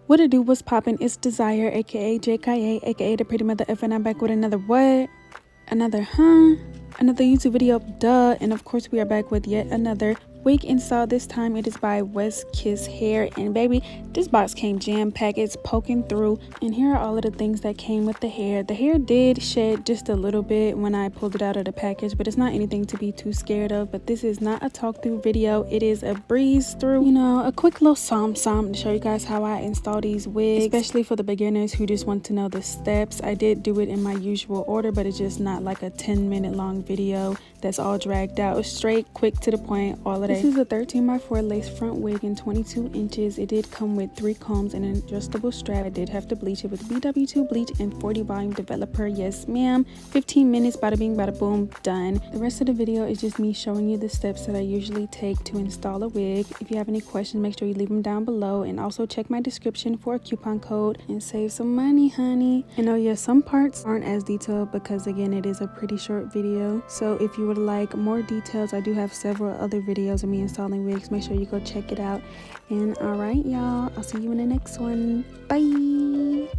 What it do, what's poppin'? It's Desire, aka JKA, aka the Pretty Mother F, and I'm back with another what? Another YouTube video, duh. And of course we are back with yet another wig install. This time it is by WestKiss hair, and baby, this box came jam-packed. It's poking through, and here are all of the things that came with the hair. The hair did shed just a little bit when I pulled it out of the package, but it's not anything to be too scared of. But this is not a talk through video, it is a breeze through, you know, a quick little som to show you guys how I install these wigs, especially for the beginners who just want to know the steps. I did do it in my usual order, but it's just not like a 10-minute long video that's all dragged out. Straight, quick, to the point, all of that. This is a 13x4 lace front wig in 22 inches. It did come with 3 combs and an adjustable strap. I did have to bleach it with BW2 bleach and 40 volume developer. Yes ma'am. 15 minutes, bada bing bada boom, done. The rest of the video is just me showing you the steps that I usually take to install a wig. If you have any questions, make sure you leave them down below, and also check my description for a coupon code and save some money, honey. And oh yeah, some parts aren't as detailed because again it is a pretty short video, so if you would like more details, I do have several other videos of me installing wigs. Make sure you go check it out. And all right y'all, I'll see you in the next one. Bye.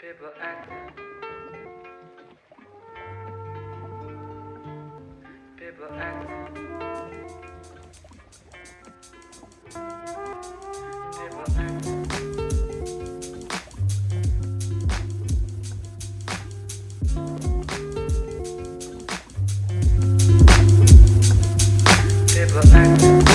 People acting. People acting. People acting. People acting.